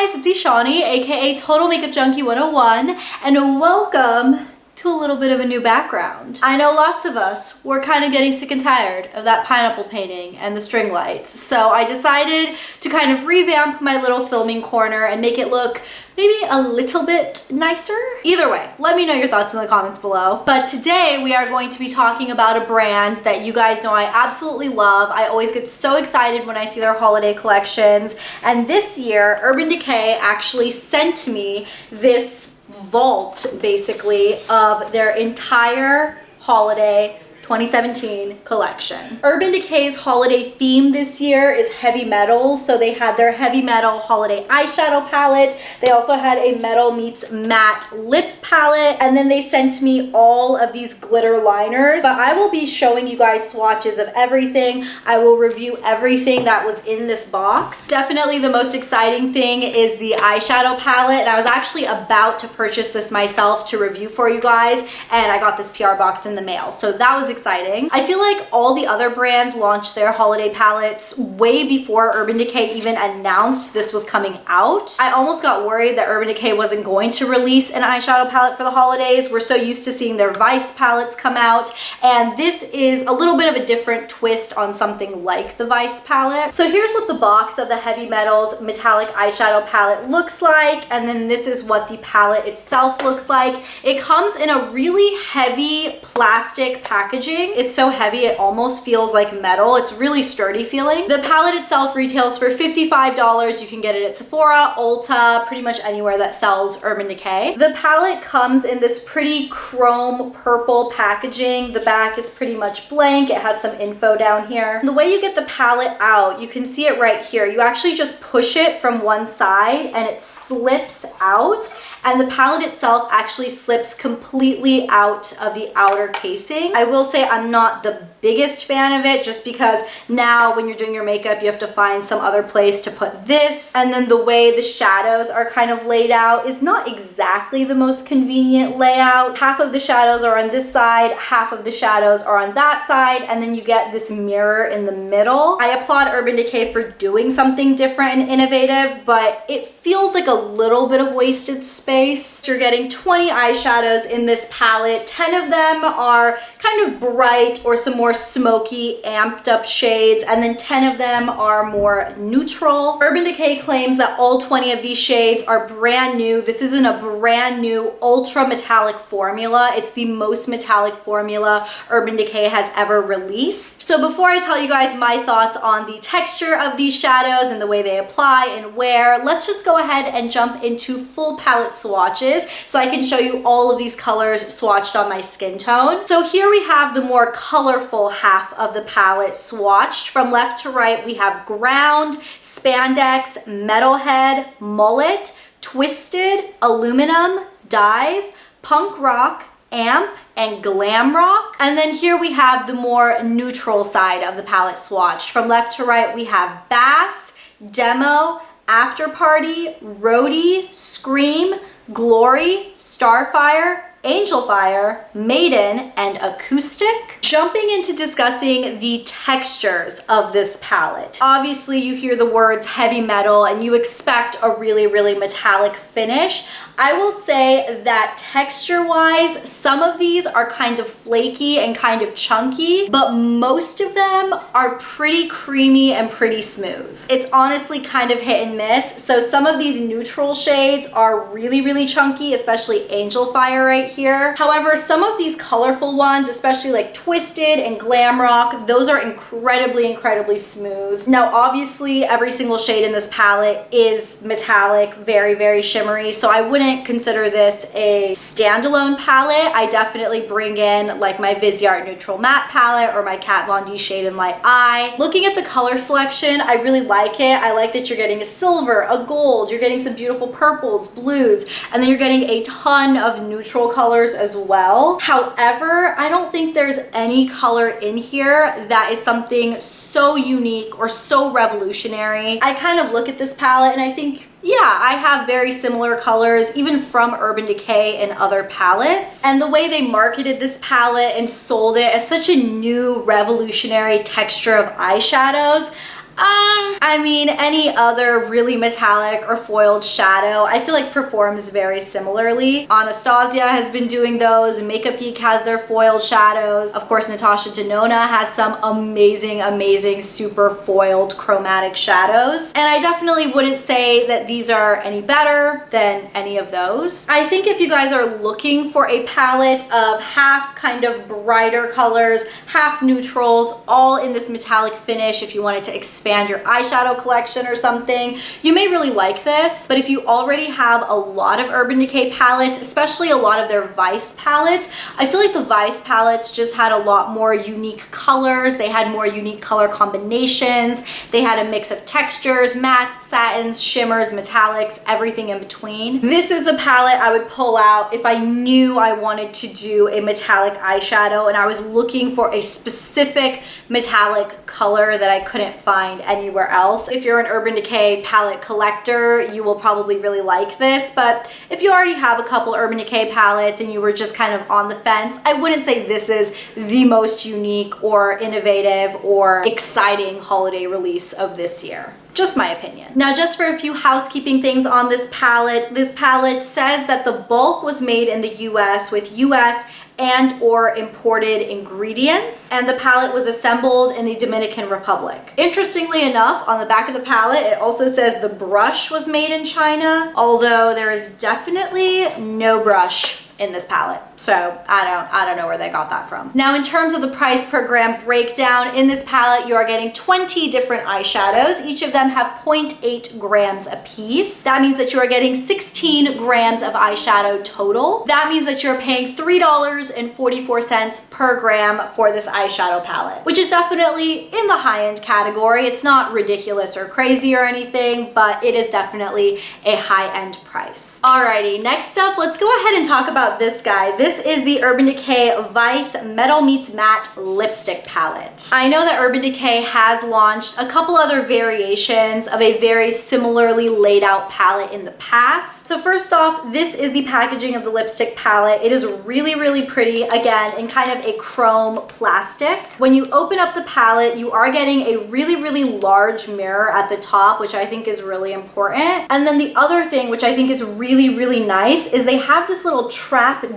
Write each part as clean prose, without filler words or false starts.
guys, it's Eshani, aka Total Makeup Junkie 101, and welcome to a little bit of a new background. I know lots of us were kind of getting sick and tired of that pineapple painting and the string lights, so I decided to kind of revamp my little filming corner and make it look maybe a little bit nicer. Either way, let me know your thoughts in the comments below. But today we are going to be talking about a brand that you guys know I absolutely love. I always get so excited when I see their holiday collections. And this year, Urban Decay actually sent me this vault, basically, of their entire holiday 2017 collection. Urban Decay's holiday theme this year is heavy metals, so they had their heavy metal holiday eyeshadow palette. They also had a metal meets matte lip palette, and then they sent me all of these glitter liners. But I will be showing you guys swatches of everything. I will review everything that was in this box. Definitely the most exciting thing is the eyeshadow palette, and I was actually about to purchase this myself to review for you guys, and I got this PR box in the mail, so that was exciting. I feel like all the other brands launched their holiday palettes way before Urban Decay even announced this was coming out. I almost got worried that Urban Decay wasn't going to release an eyeshadow palette for the holidays. We're so used to seeing their Vice palettes come out, and this is a little bit of a different twist on something like the Vice palette. So here's what the box of the Heavy Metals metallic eyeshadow palette looks like, and then this is what the palette itself looks like. It comes in a really heavy plastic packaging. It's so heavy it almost feels like metal. It's really sturdy feeling. The palette itself retails for $55. You can get it at Sephora, Ulta, pretty much anywhere that sells Urban Decay. The palette comes in this pretty chrome purple packaging. The back is pretty much blank. It has some info down here. The way you get the palette out, you can see it right here. You actually just push it from one side and it slips out, and the palette itself actually slips completely out of the outer casing. I will say I'm not the biggest fan of it, just because now when you're doing your makeup you have to find some other place to put this, and then the way the shadows are kind of laid out is not exactly the most convenient layout. Half of the shadows are on this side, half of the shadows are on that side, and then you get this mirror in the middle. I applaud Urban Decay for doing something different and innovative, but it feels like a little bit of wasted space. You're getting 20 eyeshadows in this palette. 10 of them are kind of bright or some more smoky, amped up shades, and then 10 of them are more neutral. Urban Decay claims that all 20 of these shades are brand new. This isn't a brand new ultra metallic formula. It's the most metallic formula Urban Decay has ever released. So before I tell you guys my thoughts on the texture of these shadows and the way they apply and wear, let's just go ahead and jump into full palette swatches so I can show you all of these colors swatched on my skin tone. So here we have the more colorful half of the palette swatched. From left to right, we have Ground, Spandex, Metalhead, Mullet, Twisted, Aluminum, Dive, Punk Rock, Amp, and Glam Rock. And then here we have the more neutral side of the palette swatched. From left to right, we have Bass, Demo, After Party, Roadie, Scream, Glory, Starfire, Angel Fire, Maiden, and Acoustic. Jumping into discussing the textures of this palette. Obviously you hear the words heavy metal and you expect a really, really metallic finish. I will say that texture-wise, some of these are kind of flaky and kind of chunky, but most of them are pretty creamy and pretty smooth. It's honestly kind of hit and miss. So some of these neutral shades are really, really chunky, especially Angel Fire right here. However, some of these colorful ones, especially like Twisted and Glam Rock, those are incredibly, incredibly smooth. Now, obviously, every single shade in this palette is metallic, very, very shimmery, so I wouldn't consider this a standalone palette. I definitely bring in like my Viseart Neutral Matte palette or my Kat Von D Shade and Light Eye. Looking at the color selection, I really like it. I like that you're getting a silver, a gold, you're getting some beautiful purples, blues, and then you're getting a ton of neutral colors as well. However, I don't think there's any color in here that is something so unique or so revolutionary. I kind of look at this palette and I think, yeah, I have very similar colors, even from Urban Decay and other palettes. And the way they marketed this palette and sold it as such a new revolutionary texture of eyeshadows, I mean, any other really metallic or foiled shadow, I feel like performs very similarly. Anastasia has been doing those. Makeup Geek has their foiled shadows. Of course, Natasha Denona has some amazing, amazing, super foiled chromatic shadows. And I definitely wouldn't say that these are any better than any of those. I think if you guys are looking for a palette of half kind of brighter colors, half neutrals, all in this metallic finish, if you wanted to expand your eyeshadow collection or something, you may really like this. But if you already have a lot of Urban Decay palettes, especially a lot of their Vice palettes, I feel like the Vice palettes just had a lot more unique colors. They had more unique color combinations. They had a mix of textures, mattes, satins, shimmers, metallics, everything in between. This is the palette I would pull out if I knew I wanted to do a metallic eyeshadow and I was looking for a specific metallic color that I couldn't find anywhere else. If you're an Urban Decay palette collector, you will probably really like this, but if you already have a couple Urban Decay palettes and you were just kind of on the fence, I wouldn't say this is the most unique or innovative or exciting holiday release of this year. Just my opinion. Now, just for a few housekeeping things on this palette says that the bulk was made in the US with US and or imported ingredients, and the palette was assembled in the Dominican Republic. Interestingly enough, on the back of the palette, it also says the brush was made in China, although there is definitely no brush in this palette. So I don't know where they got that from. Now, in terms of the price per gram breakdown, in this palette, you are getting 20 different eyeshadows. Each of them have 0.8 grams a piece. That means that you are getting 16 grams of eyeshadow total. That means that you're paying $3.44 per gram for this eyeshadow palette, which is definitely in the high-end category. It's not ridiculous or crazy or anything, but it is definitely a high-end price. Alrighty, next up, let's go ahead and talk about this guy. This is the Urban Decay Vice Metal Meets Matte Lipstick Palette. I know that Urban Decay has launched a couple other variations of a very similarly laid out palette in the past. So first off, this is the packaging of the lipstick palette. It is really, really pretty, again, in kind of a chrome plastic. When you open up the palette, you are getting a really, really large mirror at the top, which I think is really important. And then the other thing, which I think is really, really nice, is they have this little trap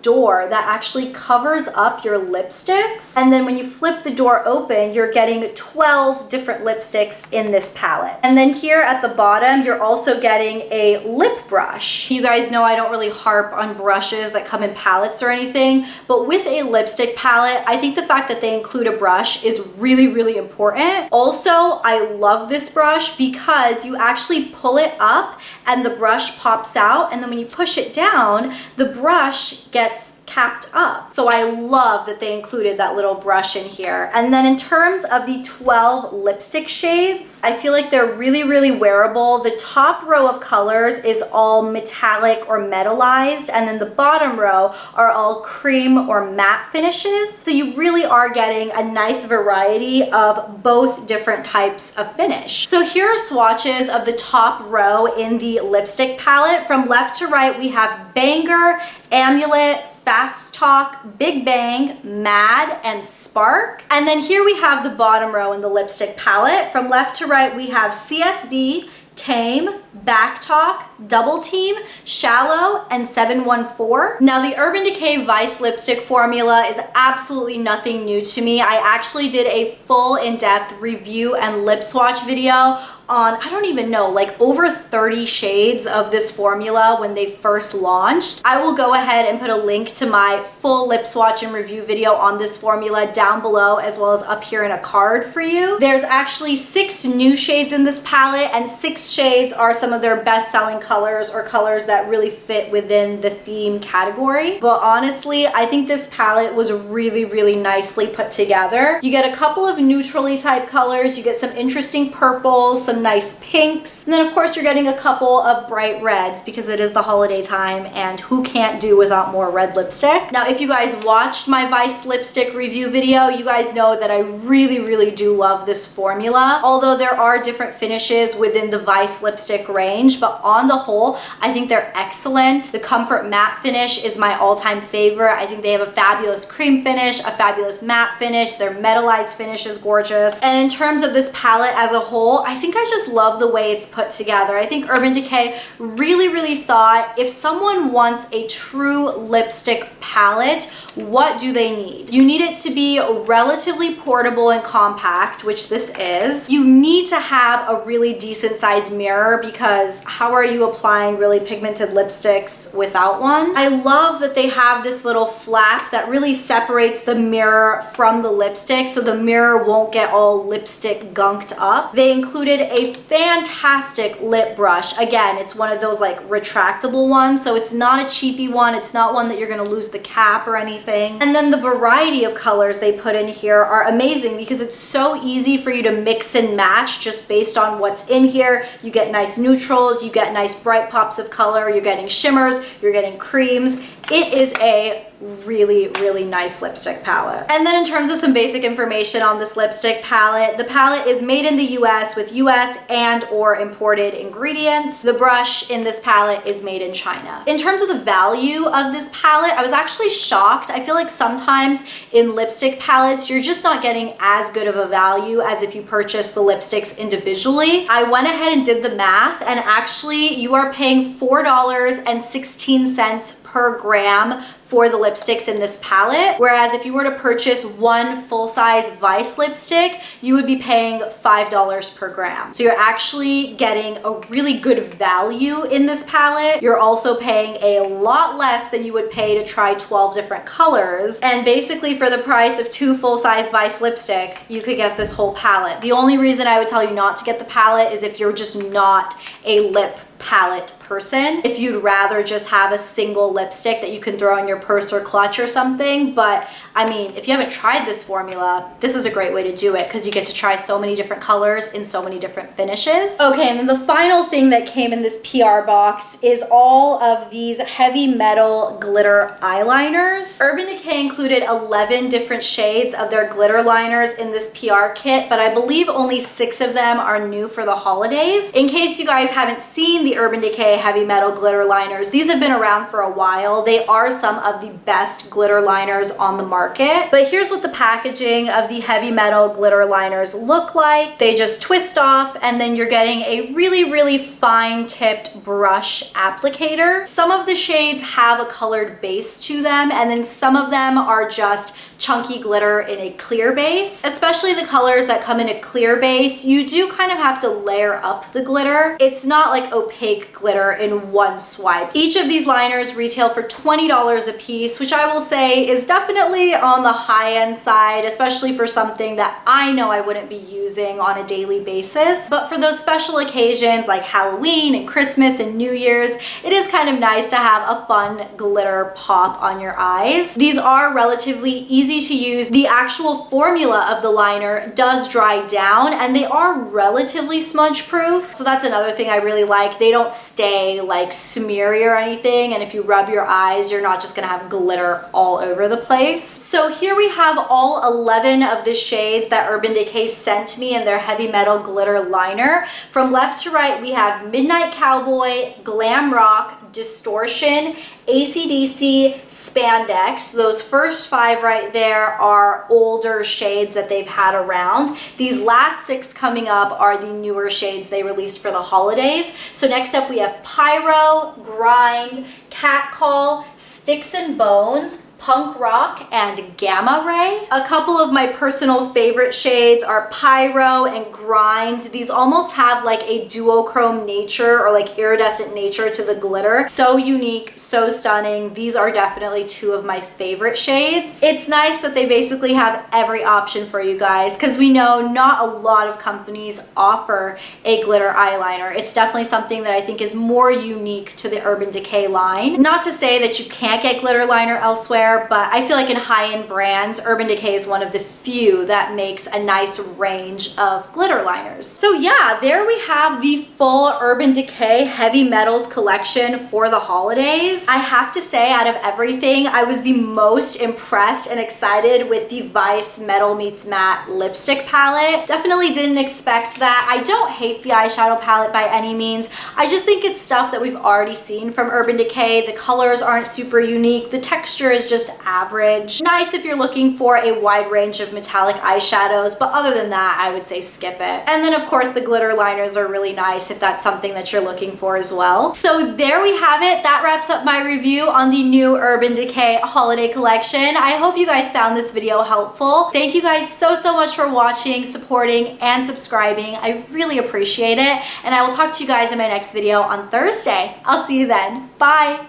door that actually covers up your lipsticks. And then when you flip the door open, you're getting 12 different lipsticks in this palette. And then here at the bottom, you're also getting a lip brush. You guys know I don't really harp on brushes that come in palettes or anything, but with a lipstick palette, I think the fact that they include a brush is really, really important. Also, I love this brush because you actually pull it up and the brush pops out, and then when you push it down, the brush gets capped up. So I love that they included that little brush in here. And then in terms of the 12 lipstick shades, I feel like they're really, really wearable. The top row of colors is all metallic or metallized, and then the bottom row are all cream or matte finishes. So you really are getting a nice variety of both different types of finish. So here are swatches of the top row in the lipstick palette. From left to right, we have Banger, Amulet, Fast Talk, Big Bang, Mad, and Spark. And then here we have the bottom row in the lipstick palette. From left to right, we have CSB, Tame, Back Talk, Double Team, Shallow, and 714. Now, the Urban Decay Vice lipstick formula is absolutely nothing new to me. I actually did a full in-depth review and lip swatch video on, I don't even know, like over 30 shades of this formula when they first launched. I will go ahead and put a link to my full lip swatch and review video on this formula down below, as well as up here in a card for you. There's actually 6 new shades in this palette, and 6 shades are some of their best-selling colors, or colors that really fit within the theme category. But honestly, I think this palette was really, really nicely put together. You get a couple of neutrally type colors, you get some interesting purples, some some nice pinks. And then of course you're getting a couple of bright reds because it is the holiday time and who can't do without more red lipstick. Now, if you guys watched my Vice lipstick review video, you guys know that I really do love this formula. Although there are different finishes within the Vice lipstick range, but on the whole, I think they're excellent. The Comfort Matte finish is my all-time favorite. I think they have a fabulous cream finish, a fabulous matte finish. Their metallized finish is gorgeous. And in terms of this palette as a whole, I think I just love the way it's put together. I think Urban Decay really thought if someone wants a true lipstick palette, what do they need? You need it to be relatively portable and compact, which this is. You need to have a really decent sized mirror because how are you applying really pigmented lipsticks without one? I love that they have this little flap that really separates the mirror from the lipstick so the mirror won't get all lipstick gunked up. They included a fantastic lip brush. Again, it's one of those like retractable ones, so it's not a cheapy one. It's not one that you're gonna lose the cap or anything. And then the variety of colors they put in here are amazing because it's so easy for you to mix and match just based on what's in here. You get nice neutrals, you get nice bright pops of color, you're getting shimmers, you're getting creams. It is a really nice lipstick palette. And then in terms of some basic information on this lipstick palette, the palette is made in the US with US and or imported ingredients. The brush in this palette is made in China. In terms of the value of this palette, I was actually shocked. I feel like sometimes in lipstick palettes, you're just not getting as good of a value as if you purchase the lipsticks individually. I went ahead and did the math, and actually you are paying $4.16 per gram for the lipsticks in this palette, whereas if you were to purchase one full-size Vice lipstick, you would be paying $5 per gram. So you're actually getting a really good value in this palette. You're also paying a lot less than you would pay to try 12 different colors. And basically for the price of 2 full-size Vice lipsticks, you could get this whole palette. The only reason I would tell you not to get the palette is if you're just not a lip palette person. If you'd rather just have a single lipstick that you can throw in your purse or clutch or something. But I mean, if you haven't tried this formula, this is a great way to do it because you get to try so many different colors in so many different finishes. Okay, and then the final thing that came in this PR box is all of these heavy metal glitter eyeliners. Urban Decay included 11 different shades of their glitter liners in this PR kit, but I believe only 6 of them are new for the holidays. In case you guys haven't seen the Urban Decay heavy metal glitter liners, these have been around for a while. They are some of the best glitter liners on the market. But here's what the packaging of the heavy metal glitter liners look like. They just twist off and then you're getting a really fine tipped brush applicator. Some of the shades have a colored base to them, and then some of them are just chunky glitter in a clear base. Especially the colors that come in a clear base, you do kind of have to layer up the glitter. It's not like opaque glitter in one swipe. Each of these liners retail for $20 a piece, which I will say is definitely on the high-end side, especially for something that I know I wouldn't be using on a daily basis. But for those special occasions like Halloween and Christmas and New Year's, it is kind of nice to have a fun glitter pop on your eyes. These are relatively easy to use. The actual formula of the liner does dry down and they are relatively smudge proof. So that's another thing I really like. They don't stay like smeary or anything, and if you rub your eyes, you're not just gonna have glitter all over the place. So here we have all 11 of the shades that Urban Decay sent me in their heavy metal glitter liner. From left to right, we have Midnight Cowboy, Glam Rock, Distortion, AC/DC, Spandex. Those first 5 right there are older shades that they've had around. These last 6 coming up are the newer shades they released for the holidays. So next up we have Pyro, Grind, Catcall, Sticks and Bones, Punk Rock, and Gamma Ray. A couple of my personal favorite shades are Pyro and Grind. These almost have like a duochrome nature or like iridescent nature to the glitter. So unique, so stunning. These are definitely 2 of my favorite shades. It's nice that they basically have every option for you guys because we know not a lot of companies offer a glitter eyeliner. It's definitely something that I think is more unique to the Urban Decay line. Not to say that you can't get glitter liner elsewhere. there, but I feel like in high-end brands, Urban Decay is one of the few that makes a nice range of glitter liners. So yeah, there we have the full Urban Decay Heavy Metals collection for the holidays. I have to say, out of everything, I was the most impressed and excited with the Vice Metal Meets Matte lipstick palette. Definitely didn't expect that. I don't hate the eyeshadow palette by any means. I just think it's stuff that we've already seen from Urban Decay. The colors aren't super unique. The texture is just average. Nice if you're looking for a wide range of metallic eyeshadows, but other than that, I would say skip it. And then of course the glitter liners are really nice if that's something that you're looking for as well. So there we have it. That wraps up my review on the new Urban Decay holiday collection. I hope you guys found this video helpful. Thank you guys so much for watching, supporting, and subscribing. I really appreciate it. And I will talk to you guys in my next video on Thursday. I'll see you then. Bye!